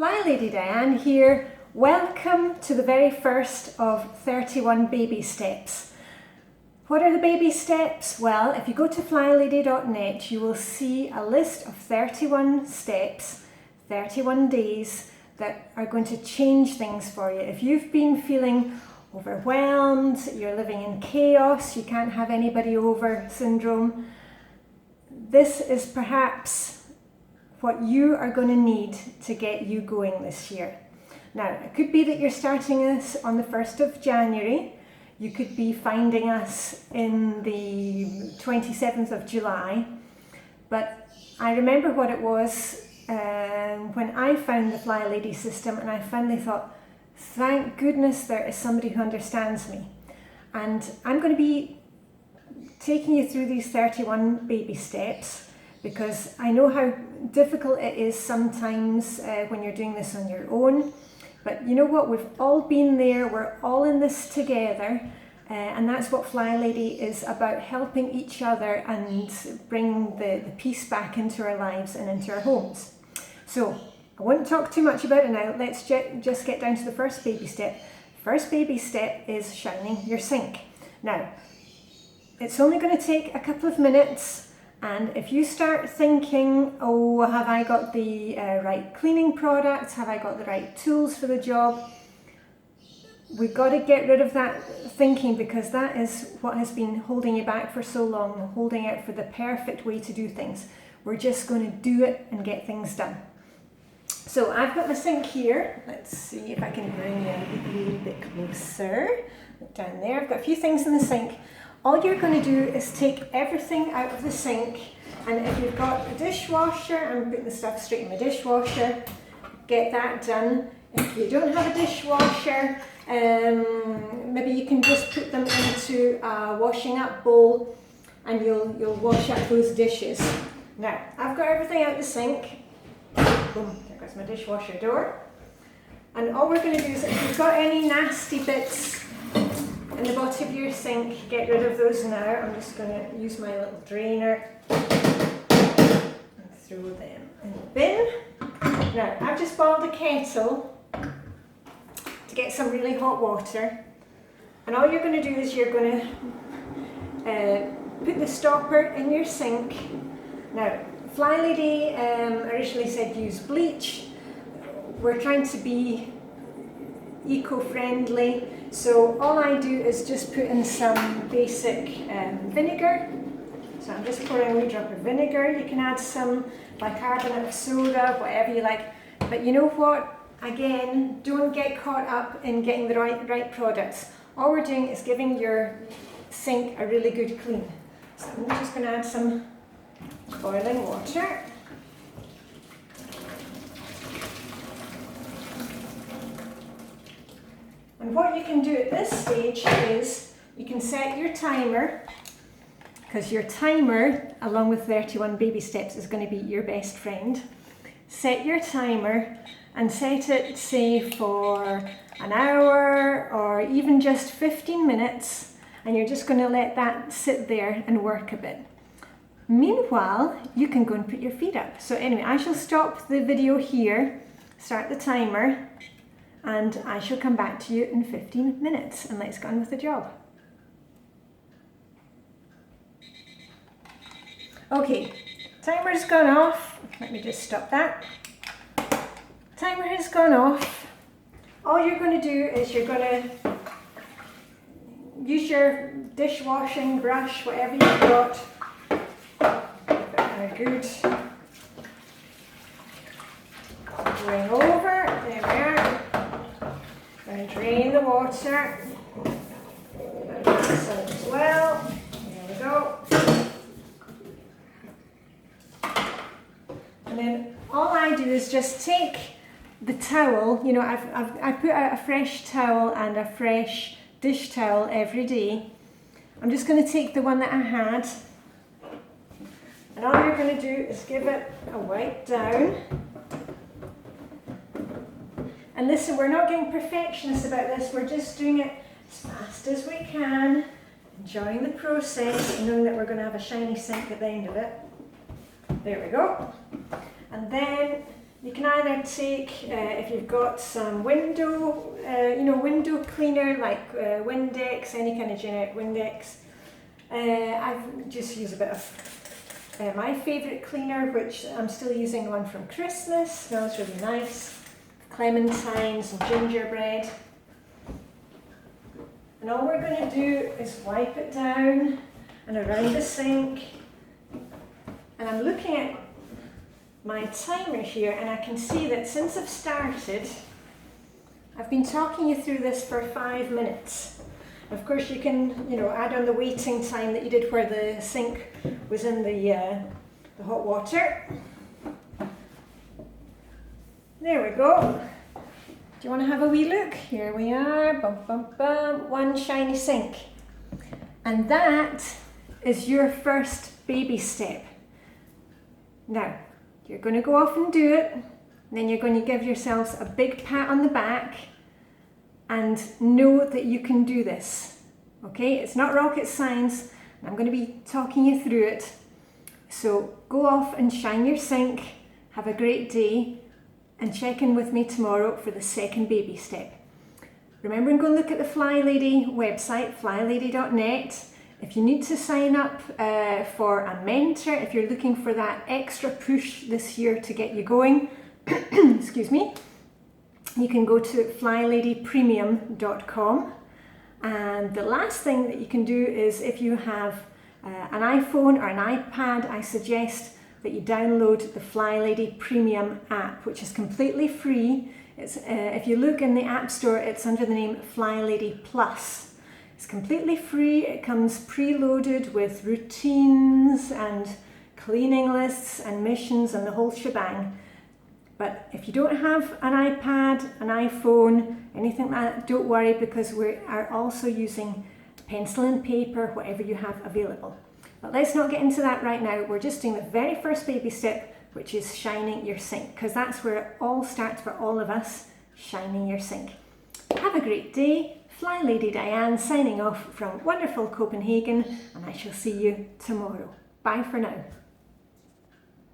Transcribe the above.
Flylady Diane here. Welcome to the very first of 31 baby steps. What are the baby steps? Well, if you go to flylady.net, you will see a list of 31 steps, 31 days that are going to change things for you. If you've been feeling overwhelmed, you're living in chaos, you can't have anybody over syndrome, this is perhaps what you are going to need to get you going this year. Now, it could be that you're starting this on the 1st of January. You could be finding us in the 27th of July. But I remember what it was when I found the Flylady system, and I finally thought, thank goodness there is somebody who understands me. And I'm going to be taking you through these 31 baby steps, because I know how difficult it is sometimes when you're doing this on your own. But you know what? We've all been there. We're all in this together. And that's what Flylady is about, helping each other and bring the peace back into our lives and into our homes. So I won't talk too much about it now. Let's just get down to the first baby step. First baby step is shining your sink. Now, it's only going to take a couple of minutes. And if you start thinking, oh, have I got the right cleaning products? Have I got the right tools for the job? We've got to get rid of that thinking, because that is what has been holding you back for so long, holding out for the perfect way to do things. We're just going to do it and get things done. So I've got my sink here. Let's see if I can bring you a little bit closer. Look down there. I've got a few things in the sink. All you're going to do is take everything out of the sink, and if you've got a dishwasher, I'm putting the stuff straight in my dishwasher, get that done. If you don't have a dishwasher, maybe you can just put them into a washing up bowl and you'll wash up those dishes. Now, I've got everything out the sink. Boom, there goes my dishwasher door. And all we're going to do is, if you've got any nasty bits in the bottom of your sink, get rid of those now. I'm just going to use my little drainer and throw them in the bin. Now, I've just boiled a kettle to get some really hot water, and all you're going to do is you're going to put the stopper in your sink. Now, Flylady originally said use bleach. We're trying to be eco-friendly, so all I do is just put in some basic vinegar. So I'm just pouring a wee drop of vinegar. You can add some bicarbonate of soda, whatever you like. But you know what? Again, don't get caught up in getting the right products. All we're doing is giving your sink a really good clean. So I'm just going to add some boiling water. And what you can do at this stage is you can set your timer, because your timer, along with 31 baby steps, is going to be your best friend. Set your timer and set it, say, for an hour or even just 15 minutes, and you're just going to let that sit there and work a bit. Meanwhile, you can go and put your feet up. So anyway, I shall stop the video here, start the timer, and I shall come back to you in 15 minutes, and let's get on with the job. Okay, timer's gone off. Let me just stop that. Timer has gone off. All you're going to do is you're going to use your dishwashing brush, whatever you've got. Good. Bring over. There we are. And drain the water. And this as well. There we go. And then all I do is just take the towel. You know, I put out a fresh towel and a fresh dish towel every day. I'm just going to take the one that I had, and all you're going to do is give it a wipe down. And listen, we're not getting perfectionist about this, we're just doing it as fast as we can, enjoying the process, and knowing that we're going to have a shiny sink at the end of it. There we go. And then You can either take, if you've got some window, window cleaner like Windex, any kind of generic Windex. I've just used a bit of my favourite cleaner, which I'm still using one from Christmas. Smells really nice. Clementines and gingerbread. And all we're going to do is wipe it down and around the sink. And I'm looking at my timer here, and I can see that since I've started, I've been talking you through this for 5 minutes. Of course, you can, add on the waiting time that you did where the sink was in the hot water. There we go. Do you want to have a wee look? Here we are. Bum, bum, bum. One shiny sink. And that is your first baby step. Now, you're going to go off and do it, and then you're going to give yourselves a big pat on the back and know that you can do this. Okay, it's not rocket science, and I'm going to be talking you through it. So go off and shine your sink, have a great day, and check in with me tomorrow for the second baby step. Remember and go and look at the Flylady website, flylady.net. If you need to sign up for a mentor, if you're looking for that extra push this year to get you going, excuse me, you can go to flyladypremium.com. And the last thing that you can do is, if you have an iPhone or an iPad, I suggest that you download the Flylady Premium app, which is completely free. It's, if you look in the App Store, it's under the name Flylady Plus. It's completely free. It comes preloaded with routines and cleaning lists and missions and the whole shebang. But if you don't have an iPad, an iPhone, anything like that, don't worry, because we are also using pencil and paper, whatever you have available. But let's not get into that right now. We're just doing the very first baby step, which is shining your sink, because that's where it all starts for all of us, shining your sink. Have a great day. Flylady Diane signing off from wonderful Copenhagen, and I shall see you tomorrow. Bye for now.